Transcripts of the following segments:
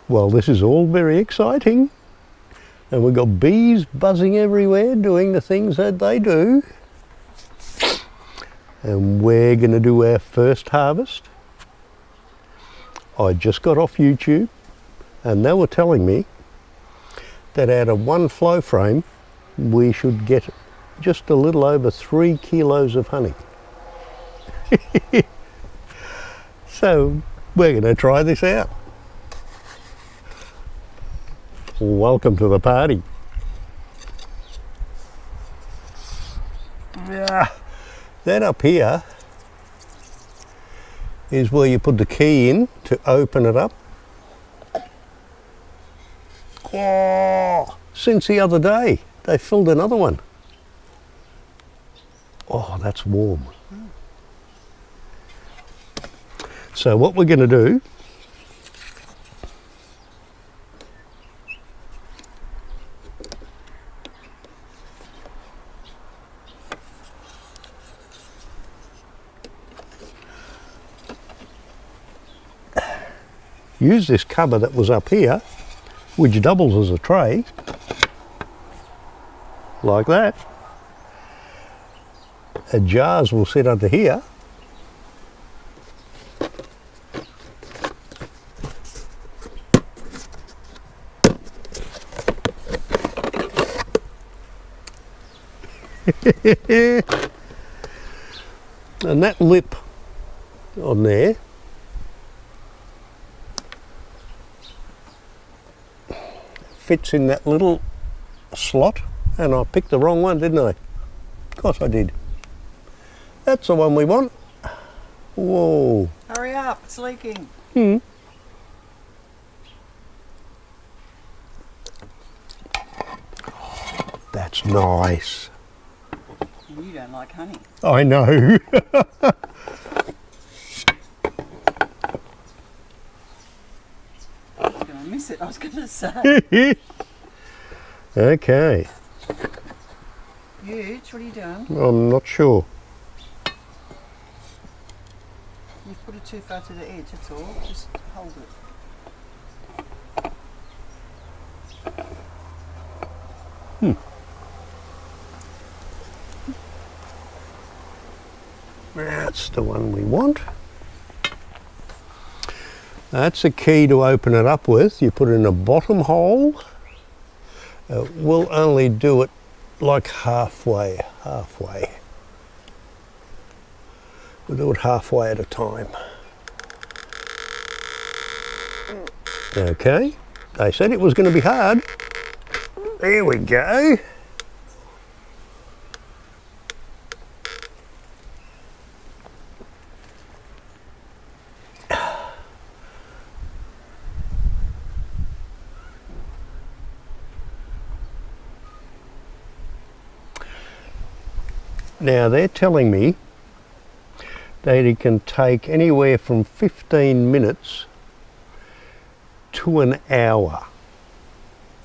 Well, this is all very exciting. And we've got bees buzzing everywhere doing the things that they do. And we're going to do our first harvest. I just got off YouTube and they were telling me that out of one flow frame we should get just a little over 3 kilos of honey. So we're going to try this out. Welcome to the party. Yeah, that up here is where you put the key in to open it up. Oh, since the other day they filled another one. Oh, that's warm. So what we're going to do, use this cover that was up here, which doubles as a tray, like that. The jars will sit under here. And that lip on there fits in that little slot, and I picked the wrong one, didn't I? Of course I did. That's the one we want. Whoa. Hurry up, it's leaking. That's nice. You don't like honey. I know. I was going to miss it, I was going to say. Okay. Huge, what are you doing? I'm not sure. You've put it too far to the edge, that's all. Just hold it. That's the one we want. That's a key to open it up with. You put it in a bottom hole. We'll only do it like halfway. We'll do it halfway at a time. Okay, they said it was going to be hard. There we go. Now they're telling me that it can take anywhere from 15 minutes to an hour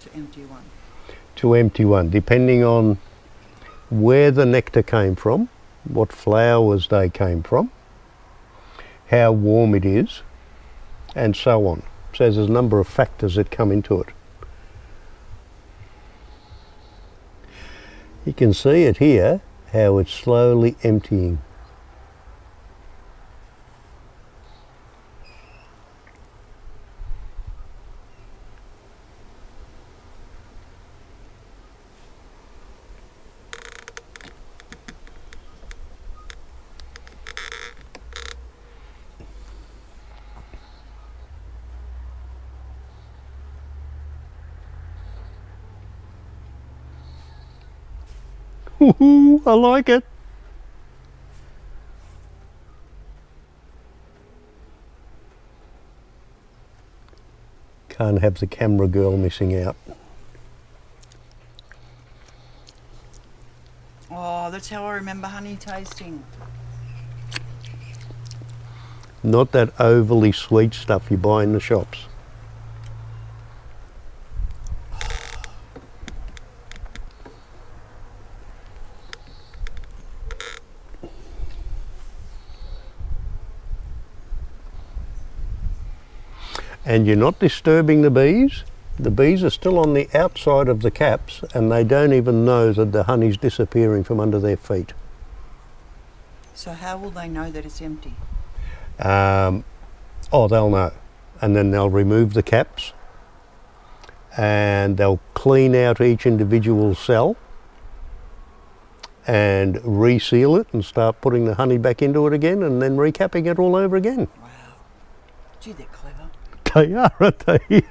To empty one. to empty one, depending on where the nectar came from, what flowers they came from, how warm it is, and so on. So there's a number of factors that come into it. You can see it here, how it's slowly emptying. Woohoo, I like it. Can't have the camera girl missing out. Oh, that's how I remember honey tasting. Not that overly sweet stuff you buy in the shops. and you're not disturbing the bees. The bees are still on the outside of the caps and they don't even know that the honey's disappearing from under their feet. So how will they know that it's empty? Oh, they'll know. And then they'll remove the caps and they'll clean out each individual cell and reseal it and start putting the honey back into it again and then recapping it all over again. Wow. Gee, they're clever. They are, aren't they?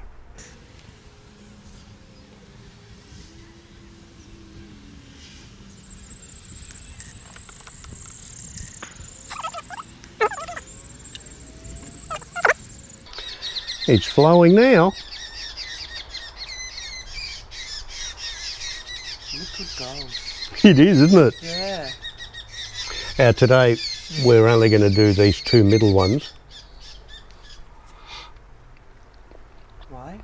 It's flowing now. Liquid gold. It is, isn't it? Yeah. Now today we're only going to do these two middle ones. Why?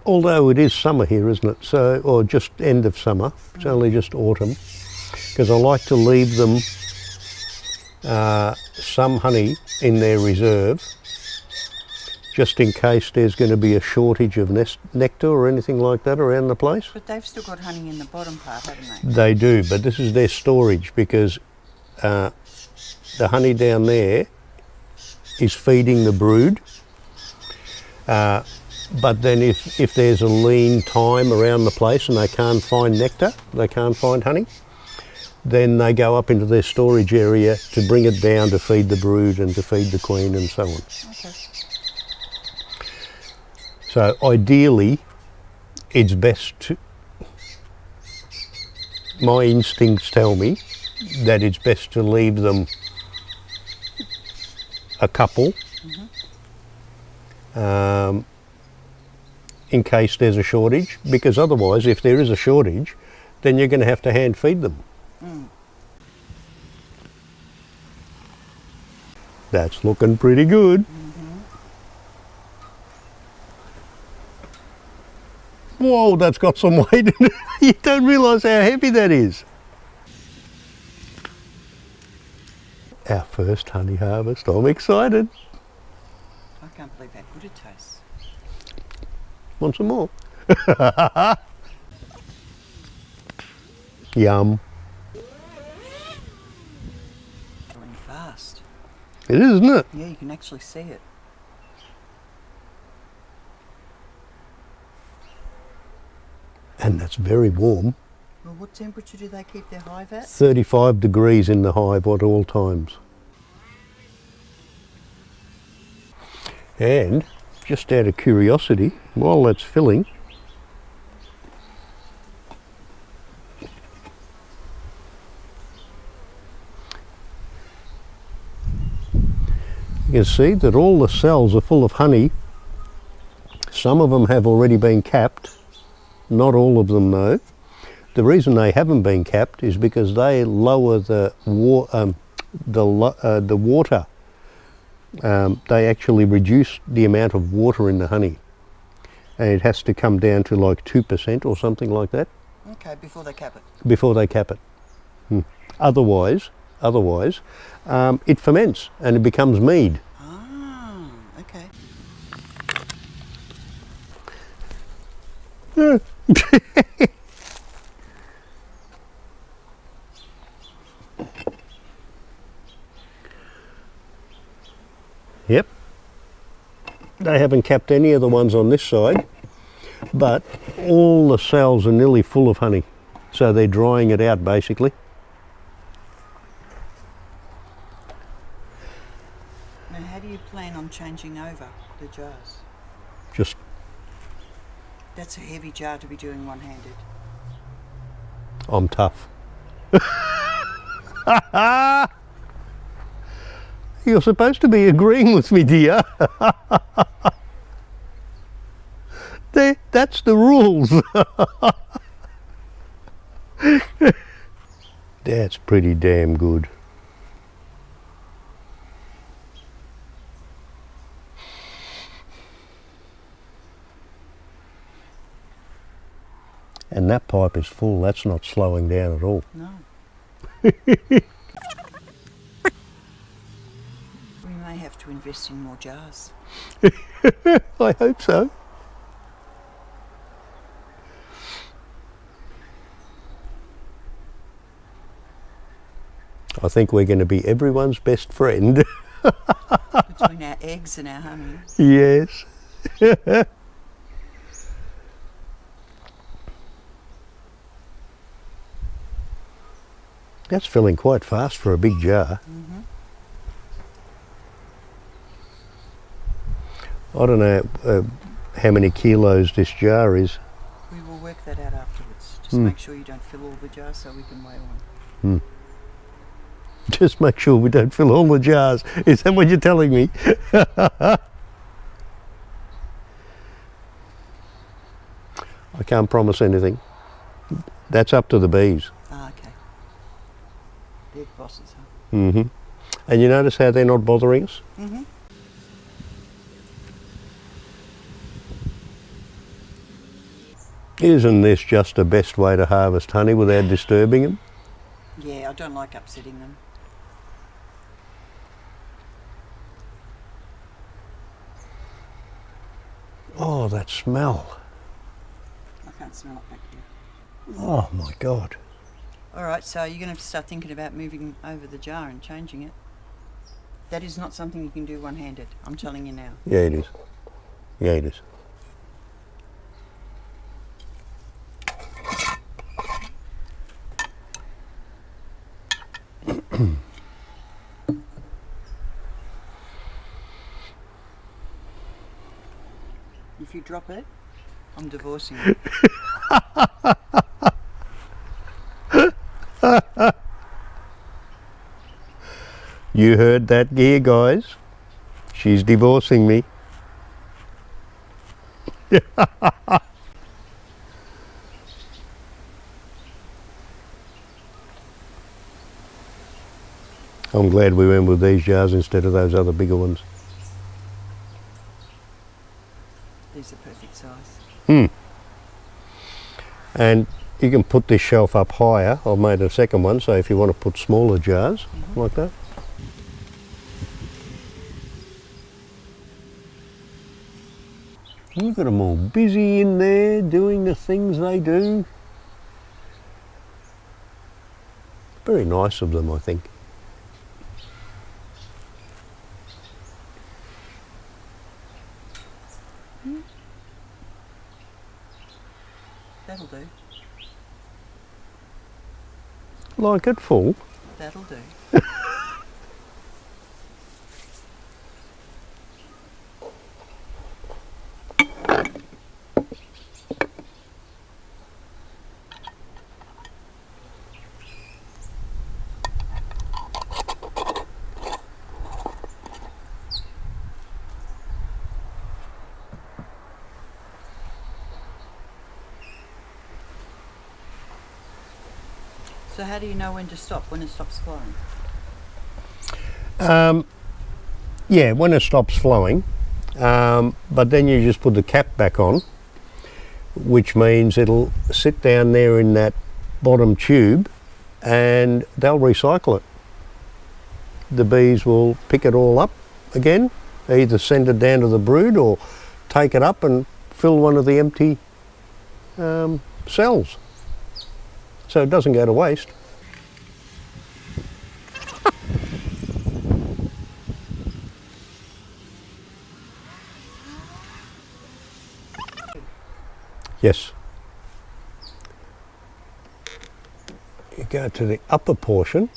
Although it is summer here, isn't it? So, or just end of summer. It's only just autumn. Because I like to leave them some honey in their reserve, just in case there's going to be a shortage of nectar or anything like that around the place. But they've still got honey in the bottom part, haven't they? They do, but this is their storage because the honey down there is feeding the brood. But then if there's a lean time around the place and they can't find nectar, they can't find honey, then they go up into their storage area to bring it down to feed the brood and to feed the queen and so on. Okay. So ideally, it's best to, my instincts tell me that it's best to leave them a couple in case there's a shortage, because otherwise if there is a shortage then you're going to have to hand feed them. That's looking pretty good. Whoa, that's got some weight in it. You don't realise how heavy that is. Our first honey harvest. I'm excited. I can't believe how good it tastes. Want some more? Yum. Going fast. It is, isn't it? Yeah, you can actually see it. And that's very warm. Well, what temperature do they keep their hive at? 35 degrees in the hive at all times. And just out of curiosity, while that's filling, you can see that all the cells are full of honey. Some of them have already been capped, not all of them though. The reason they haven't been capped is because they lower the water. They actually reduce the amount of water in the honey, and it has to come down to like 2% or something like that. Okay, before they cap it. Before they cap it. Otherwise, it ferments and it becomes mead. Ah, okay. Yep. They haven't capped any of the ones on this side, but all the cells are nearly full of honey. So they're drying it out basically. Now, how do you plan on changing over the jars? Just, That's a heavy jar to be doing one-handed. I'm tough. You're supposed to be agreeing with me, dear. That's the rules. That's pretty damn good. And that pipe is full. That's not slowing down at all. No. We may have to invest in more jars. I hope so. I think we're going to be everyone's best friend. Between our eggs and our honey. Yes. That's filling quite fast for a big jar. Mm-hmm. I don't know how many kilos this jar is. We will work that out afterwards. Just make sure you don't fill all the jars so we can weigh one. Just make sure we don't fill all the jars. Is that what you're telling me? I can't promise anything. That's up to the bees. Ah, okay. They're the bosses, huh? Mm-hmm. And you notice how they're not bothering us? Mm-hmm. Isn't this just the best way to harvest honey without disturbing them? Yeah, I don't like upsetting them. Oh, that smell. I can't smell it back here. Oh my God. All right, so you're going to have to start thinking about moving over the jar and changing it. That is not something you can do one-handed. I'm telling you now. Yeah, it is. Yeah, it is. If you drop it, I'm divorcing you. You heard that gear, guys? She's divorcing me. I'm glad we went with these jars instead of those other bigger ones. These are perfect size. And you can put this shelf up higher. I've made a second one, so if you want to put smaller jars like that. Look at them all busy in there doing the things they do. Very nice of them, I think. That'll do. Like it full. That'll do. So how do you know when to stop, when it stops flowing? Yeah, when it stops flowing, but then you just put the cap back on, which means it'll sit down there in that bottom tube and they'll recycle it. The bees will pick it all up again, either send it down to the brood or take it up and fill one of the empty cells. So it doesn't go to waste. Yes. You go to the upper portion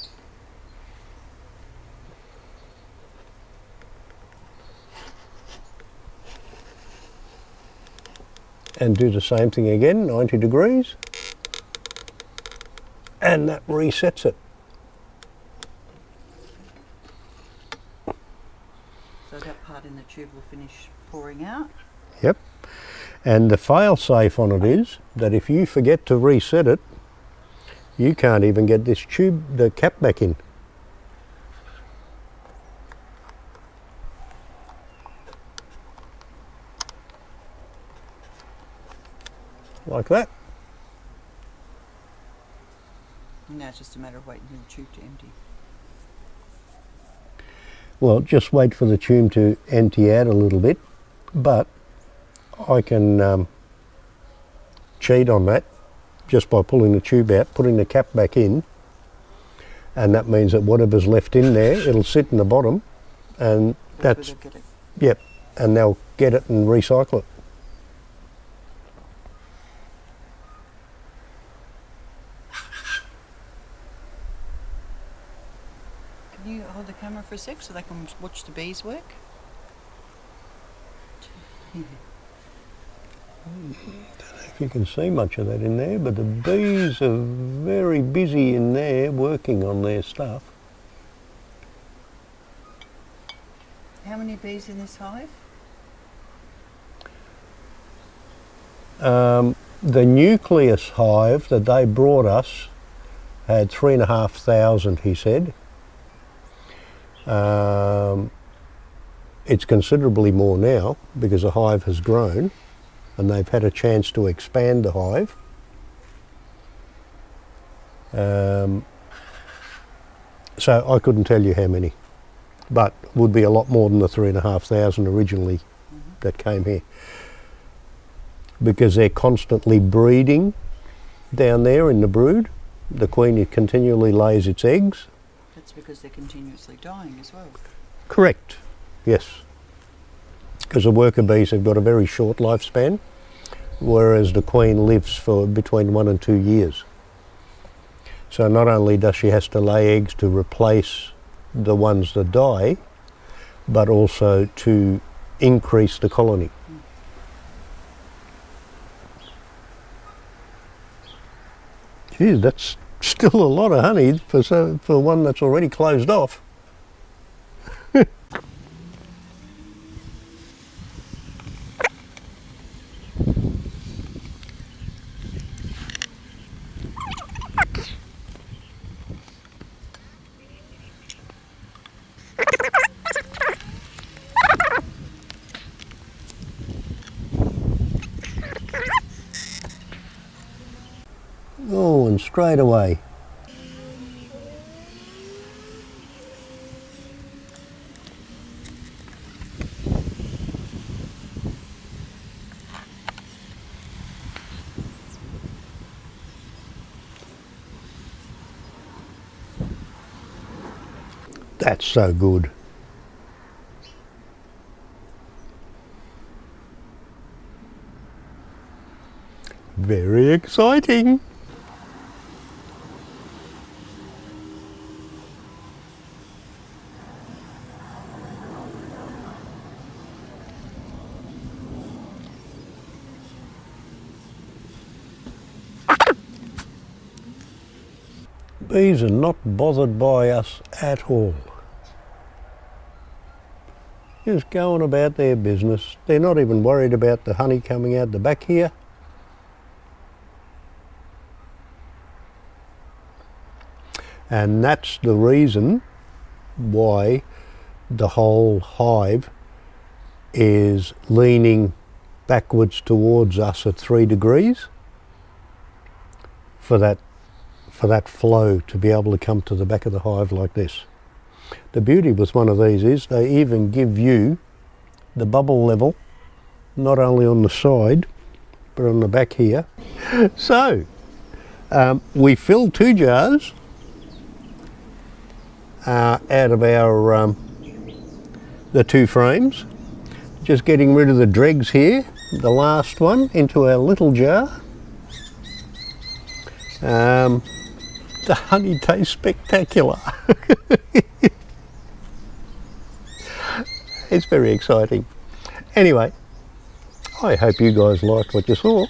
and do the same thing again, 90 degrees, and that resets it. So that part in the tube will finish pouring out. Yep. And the fail-safe on it is that if you forget to reset it, you can't even get this tube, the cap back in. Like that. And now it's just a matter of waiting for the tube to empty. Well, just wait for the tube to empty out a little bit, but I can cheat on that just by pulling the tube out, putting the cap back in, and that means that whatever's left in there, it'll sit in the bottom, and that's, yep, and they'll get it and recycle it. Can you hold the camera for a sec so they can watch the bees work? Don't know if you can see much of that in there, but the bees are very busy in there working on their stuff. How many bees in this hive? The nucleus hive that they brought us had 3,500, he said. It's considerably more now because the hive has grown and they've had a chance to expand the hive. So I couldn't tell you how many, but would be a lot more than the 3,500 originally that came here, because they're constantly breeding down there in the brood. The queen continually lays its eggs. That's because they're continuously dying as well. Correct, yes. Because the worker bees have got a very short lifespan, whereas the queen lives for between 1 and 2 years. So not only does she have to lay eggs to replace the ones that die, but also to increase the colony. Geez, that's still a lot of honey for one that's already closed off. Oh, and straight away. That's so good. Very exciting. Bees are not bothered by us at all. Just going about their business. They're not even worried about the honey coming out the back here. And that's the reason why the whole hive is leaning backwards towards us at 3 degrees for that flow to be able to come to the back of the hive like this. The beauty with one of these is they even give you the bubble level, not only on the side, but on the back here. So, we filled 2 jars out of our the 2 frames. Just getting rid of the dregs here, the last one, into our little jar. The honey tastes spectacular. It's very exciting. Anyway, I hope you guys liked what you saw.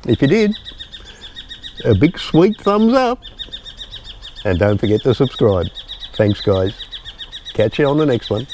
If you did, a big sweet thumbs up. And don't forget to subscribe. Thanks guys. Catch you on the next one.